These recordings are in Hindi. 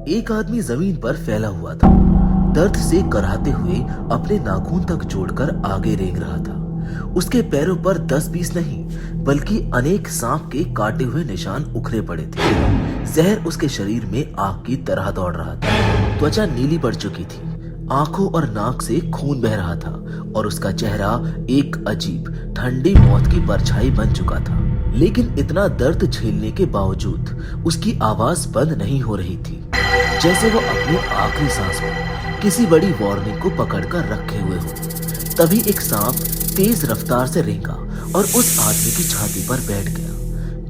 एक आदमी जमीन पर फैला हुआ था, दर्द से कराहते हुए अपने नाखून तक जोड़कर आगे रेंग रहा था। उसके पैरों पर 10-20 नहीं बल्कि अनेक सांप के काटे हुए निशान उखरे पड़े थे। जहर उसके शरीर में आग की तरह दौड़ रहा था। त्वचा नीली पड़ चुकी थी, आंखों और नाक से खून बह रहा था और उसका चेहरा एक अजीब ठंडी मौत की परछाई बन चुका था। लेकिन इतना दर्द झेलने के बावजूद उसकी आवाज बंद नहीं हो रही थी, जैसे वो अपनी आखिरी सांस में किसी बड़ी वार्निंग को पकड़कर रखे हुए हो। तभी एक सांप तेज रफ्तार से रेंगा और उस आदमी की छाती पर बैठ गया,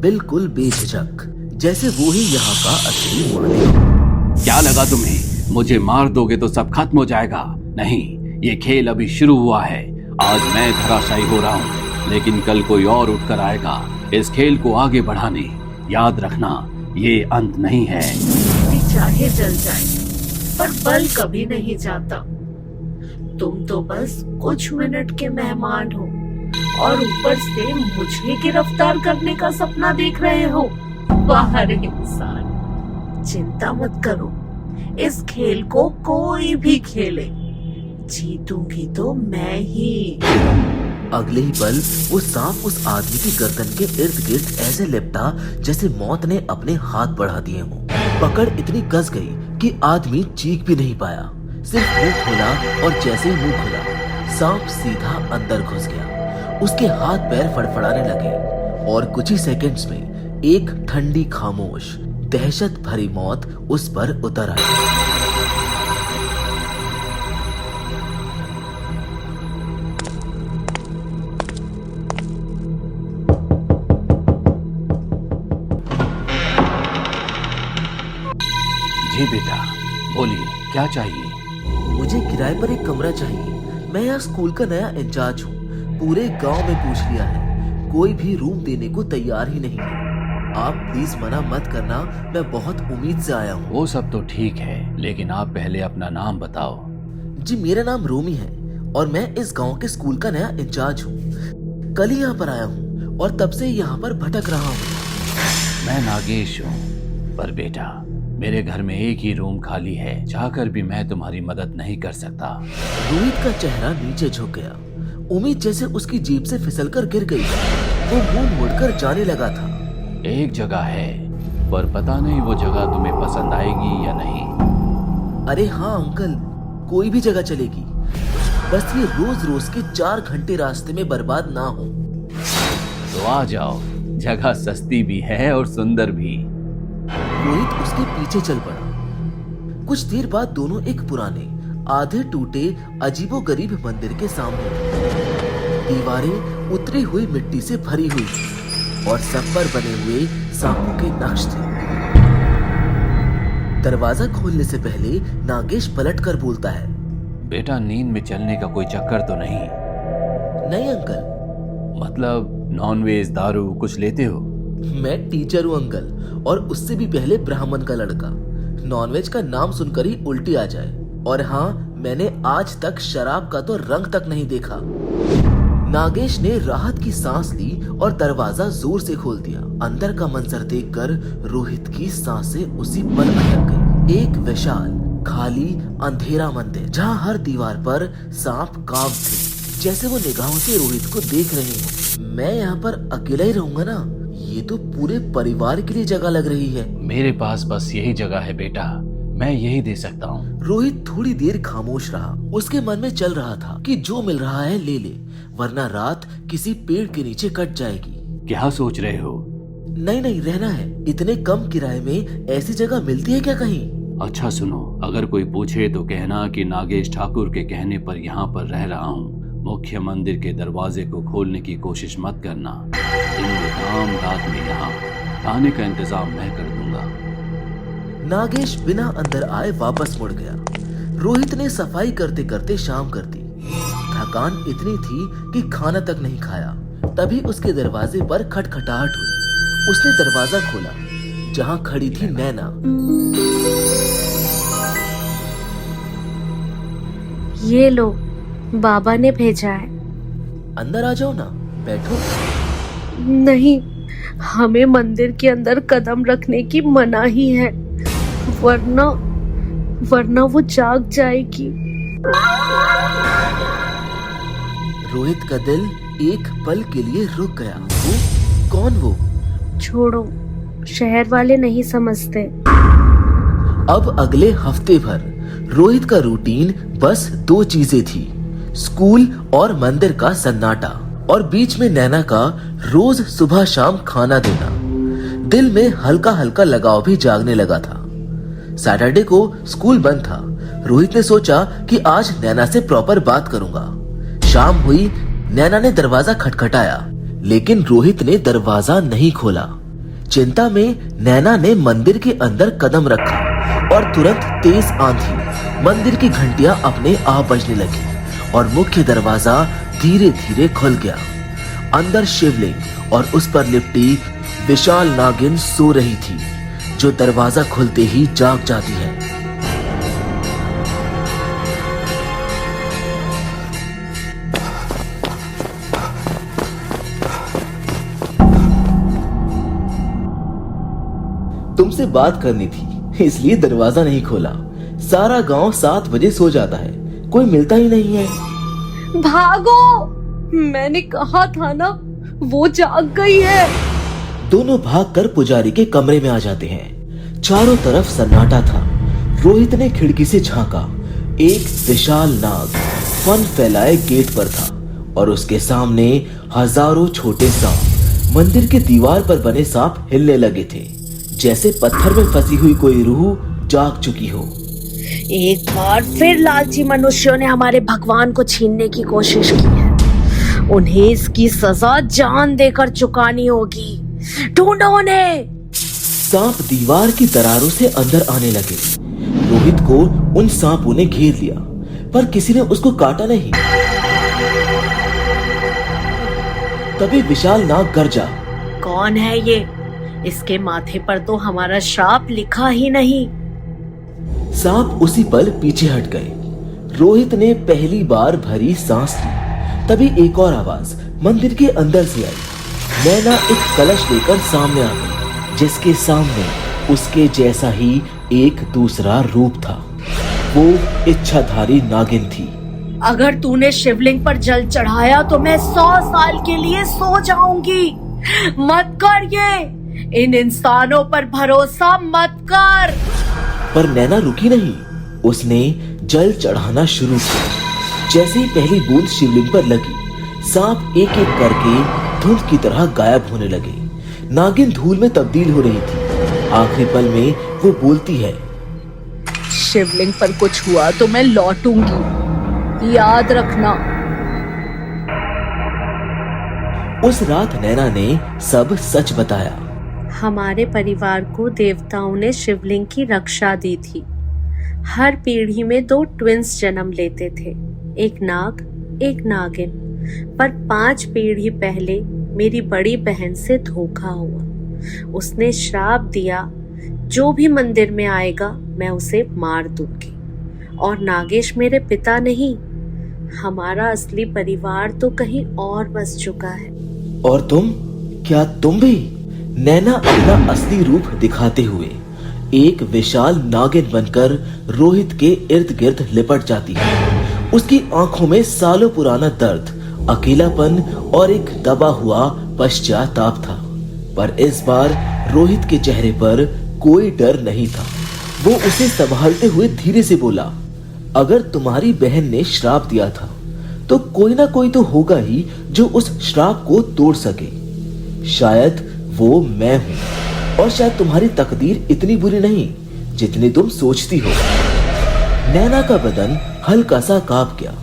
बिल्कुल बेझिझक, जैसे वो ही यहाँ का असली मालिक। क्या लगा तुम्हें मुझे मार दोगे तो सब खत्म हो जाएगा? नहीं, ये खेल अभी शुरू हुआ है। आज मैं धराशायी हो रहा हूँ, लेकिन कल कोई और उठकर आएगा इस खेल को आगे बढ़ाने। याद रखना, ये अंत नहीं है। चाहे जल जाए पर बल कभी नहीं जाता। तुम तो बस कुछ मिनट के मेहमान हो और ऊपर से मुझे गिरफ्तार करने का सपना देख रहे हो। बाहर इंसान, चिंता मत करो, इस खेल को कोई भी खेले, जीतूंगी तो मैं ही। अगले ही पल वो सांप उस आदमी की गर्दन के इर्द गिर्द ऐसे लिपटा जैसे मौत ने अपने हाथ बढ़ा दिए हों। पकड़ इतनी कस गई कि आदमी चीख भी नहीं पाया, सिर्फ मुंह खोला और जैसे ही मुंह खुला सांप सीधा अंदर घुस गया। उसके हाथ पैर फड़फड़ाने लगे और कुछ ही सेकंड्स में एक ठंडी खामोश दहशत भरी मौत उस पर उतर आई। जी बेटा, बोलिए क्या चाहिए? मुझे किराए पर एक कमरा चाहिए। मैं यहाँ स्कूल का नया इंचार्ज हूँ। पूरे गांव में पूछ लिया है, कोई भी रूम देने को तैयार ही नहीं है। आप प्लीज मना मत करना, मैं बहुत उम्मीद से आया हूँ। वो सब तो ठीक है, लेकिन आप पहले अपना नाम बताओ। जी, मेरा नाम रोमी है और मैं इस गांव के स्कूल का नया इंचार्ज हूँ। कल ही यहाँ पर आया हूँ और तब से यहाँ पर भटक रहा हूँ। मैं नागेश हूँ, पर बेटा मेरे घर में एक ही रूम खाली है, चाहकर भी मैं तुम्हारी मदद नहीं कर सकता। रोहित का चेहरा नीचे झुक गया, उम्मीद जैसे उसकी जीभ से फिसलकर गिर गई। वो मुंह मुड़कर जाने लगा था। एक जगह है, पर पता नहीं वो जगह तुम्हें पसंद आएगी या नहीं। अरे हाँ अंकल, कोई भी जगह चलेगी, बस ये रोज रोज के 4 घंटे रास्ते में बर्बाद ना हो। तो आ जाओ, जगह सस्ती भी है और सुंदर भी। रोहित उसके पीछे चल पड़ा। कुछ देर बाद दोनों एक पुराने आधे टूटे अजीबोगरीब मंदिर के सामने थे। दीवारें उतरी हुई मिट्टी से भरी हुई थी और सब पर बने हुए सांपों के नक्श थे। दरवाजा खोलने से पहले नागेश पलटकर बोलता है, बेटा नींद में चलने का कोई चक्कर तो नहीं? नहीं अंकल। मतलब नॉनवेज दारू कुछ लेते हो? मैं टीचर हूँ अंकल, और उससे भी पहले ब्राह्मण का लड़का। नॉनवेज का नाम सुनकर ही उल्टी आ जाए। और हाँ, मैंने आज तक शराब का तो रंग तक नहीं देखा। नागेश ने राहत की सांस ली और दरवाजा जोर से खोल दिया। अंदर का मंजर देखकर रोहित की सांसें उसी पल अटक गई। एक विशाल खाली अंधेरा मंदिर, जहाँ हर दीवार पर सांप कांव थे, जैसे वो निगाहों से रोहित को देख रहे हो। मैं यहाँ पर अकेला ही रहूंगा ना? ये तो पूरे परिवार के लिए जगह लग रही है। मेरे पास बस यही जगह है बेटा, मैं यही दे सकता हूँ। रोहित थोड़ी देर खामोश रहा। उसके मन में चल रहा था कि जो मिल रहा है ले ले, वरना रात किसी पेड़ के नीचे कट जाएगी। क्या सोच रहे हो? नहीं नहीं, रहना है। इतने कम किराए में ऐसी जगह मिलती है क्या कहीं? अच्छा सुनो, अगर कोई पूछे तो कहना कि नागेश ठाकुर के कहने पर यहाँ पर रह रहा हूँ। मुख्य मंदिर के दरवाजे को खोलने की कोशिश मत करना। दिन रात में यहाँ खाने का इंतजाम मैं कर दूंगा। नागेश बिना अंदर आए वापस मुड़ गया। रोहित ने सफाई करते करते शाम कर दी। थकान इतनी थी कि खाना तक नहीं खाया। तभी उसके दरवाजे पर खटखटाहट हुई। उसने दरवाजा खोला, जहाँ खड़ी थी नैना। ये लो, बाबा ने भेजा है। अंदर आ जाओ ना, बैठो। नहीं, हमें मंदिर के अंदर कदम रखने की मनाही है। वरना वो जाग जाएगी। रोहित का दिल एक पल के लिए रुक गया। वो कौन? वो छोड़ो, शहर वाले नहीं समझते। अब अगले हफ्ते भर रोहित का रूटीन बस 2 चीजें थी, स्कूल और मंदिर का सन्नाटा, और बीच में नैना का रोज सुबह शाम खाना देना। दिल में हल्का हल्का लगाव भी जागने लगा था। सैटरडे को स्कूल बंद था। रोहित ने सोचा कि आज नैना से प्रॉपर बात करूंगा। शाम हुई, नैना ने दरवाजा खटखटाया, लेकिन रोहित ने दरवाजा नहीं खोला। चिंता में नैना ने मंदिर के अंदर कदम रखा और तुरंत तेज आंधी, मंदिर की घंटियां अपने आप बजने लगी और मुख्य दरवाजा धीरे धीरे खुल गया। अंदर शिवलिंग और उस पर लिपटी विशाल नागिन सो रही थी, जो दरवाजा खुलते ही जाग जाती है। तुमसे बात करनी थी, इसलिए दरवाजा नहीं खोला। सारा गांव 7 बजे सो जाता है, कोई मिलता ही नहीं है। भागो, मैंने कहा था ना, वो जाग गई है। दोनों भागकर पुजारी के कमरे में आ जाते हैं। चारों तरफ सन्नाटा था। रोहित ने खिड़की से झांका। एक विशाल नाग फन फैलाए गेट पर था और उसके सामने हजारों छोटे सांप। मंदिर के दीवार पर बने सांप हिलने लगे थे, जैसे पत्थर में फंसी हुई कोई रूह जाग चुकी हो। एक बार फिर लालची मनुष्यों ने हमारे भगवान को छीनने की कोशिश की है। उन्हें इसकी सजा जान देकर चुकानी होगी। ढूंढो उन्हें। सांप दीवार की दरारों से अंदर आने लगे। रोहित को उन सांपों ने घेर लिया, पर किसी ने उसको काटा नहीं। तभी विशाल नाग गरजा। कौन है ये? इसके माथे पर तो हमारा श्राप लिखा ही नहीं। सांप उसी पल पीछे हट गए। रोहित ने पहली बार भरी सांस ली। तभी एक और आवाज मंदिर के अंदर से आई। नैना एक कलश लेकर सामने आ गई, जिसके सामने उसके जैसा ही एक दूसरा रूप था। वो इच्छाधारी नागिन थी। अगर तूने शिवलिंग पर जल चढ़ाया तो मैं 100 साल के लिए सो जाऊंगी। मत कर ये, इन इंसानों पर भरोसा मत कर। पर नैना रुकी नहीं। उसने जल चढ़ाना शुरू किया। जैसे ही पहली बूंद शिवलिंग पर लगी, सांप एक एक करके धुंध की तरह गायब होने लगे। नागिन धूल में तब्दील हो रही थी। आखिरी पल में वो बोलती है, शिवलिंग पर कुछ हुआ तो मैं लौटूंगी, याद रखना। उस रात नैना ने सब सच बताया। हमारे परिवार को देवताओं ने शिवलिंग की रक्षा दी थी। हर पीढ़ी में 2 ट्विंस जन्म लेते थे, एक नाग, एक नागिन। पर 5 पीढ़ी पहले मेरी बड़ी बहन से धोखा हुआ। उसने श्राप दिया, जो भी मंदिर में आएगा मैं उसे मार दूंगी। और नागेश मेरे पिता नहीं, हमारा असली परिवार तो कहीं और बस चुका है। और तुम? क्या तुम भी? नैना अपना असली रूप दिखाते हुए एक विशाल नागिन बनकर रोहित के इर्द गिर्द लिपट जाती है। उसकी आंखों में सालों पुराना दर्द, अकेलापन और एक दबा हुआ पश्चाताप था। पर इस बार रोहित के चेहरे पर कोई डर नहीं था। वो उसे संभालते हुए धीरे से बोला, अगर तुम्हारी बहन ने श्राप दिया था तो कोई ना कोई तो होगा ही जो उस श्राप को तोड़ सके। शायद वो मैं हूं, और शायद तुम्हारी तकदीर इतनी बुरी नहीं जितनी तुम सोचती हो। नैना का बदन हल्का सा कांप गया।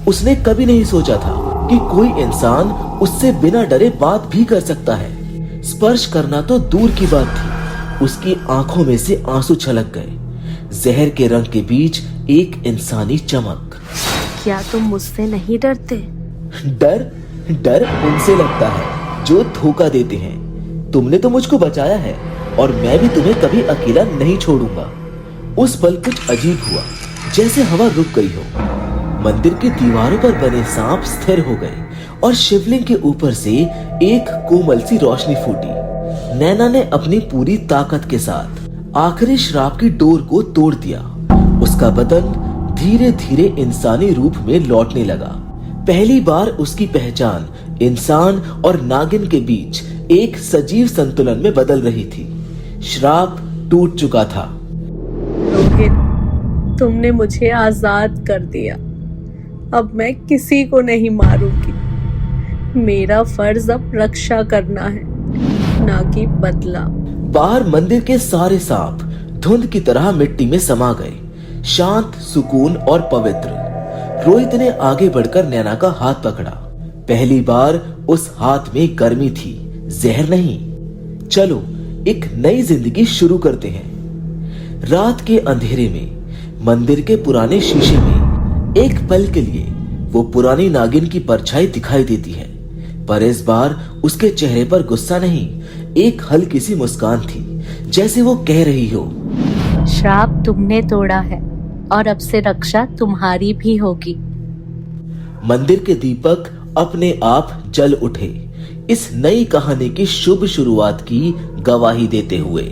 उसने कभी नहीं सोचा था कि कोई इंसान उससे बिना डरे बात भी कर सकता है। स्पर्श करना तो दूर की बात थी। उसकी आंखों में से आंसू छलक गए। जहर के रंग के बीच एक इंसानी चमक। क्या तुम मुझसे नहीं डरते? डर उनसे लगता है जो धोखा देते हैं। तुमने तो मुझको बचाया है और मैं भी तुम्हें कभी अकेला नहीं छोड़ूंगा। उस पल कुछ अजीब हुआ, जैसे हवा रुक गई हो। मंदिर की दीवारों पर बने सांप स्थिर हो गए और शिवलिंग के ऊपर से एक कोमल सी रोशनी फूटी। नैना ने अपनी पूरी ताकत के साथ आखिरी श्राप की डोर को तोड़ दिया। उसका बदन धीरे धीरे इंसानी रूप में लौटने लगा। पहली बार उसकी पहचान इंसान और नागिन के बीच एक सजीव संतुलन में बदल रही थी। श्राप टूट चुका था। रोहित, तुमने मुझे आजाद कर दिया। अब मैं किसी को नहीं मारूंगी। मेरा फर्ज अब रक्षा करना है, ना कि बदला। बाहर मंदिर के सारे सांप धुंध की तरह मिट्टी में समा गए, शांत, सुकून और पवित्र। रोहित ने आगे बढ़कर नैना का हाथ पकड़ा। पहली बार उस हाथ में गर्मी थी, जहर नहीं। चलो एक नई जिंदगी शुरू करते हैं। रात के अंधेरे में मंदिर के पुराने शीशे में एक पल के लिए वो पुरानी नागिन की परछाई दिखाई देती है, पर इस बार उसके चेहरे पर गुस्सा नहीं, एक हल्की सी मुस्कान थी, जैसे वो कह रही हो, श्राप तुमने तोड़ा है और अब से रक्षा तुम्हारी भी होगी। मंदिर के दीपक अपने आप जल उठे, इस नई कहानी की शुभ शुरुआत की गवाही देते हुए।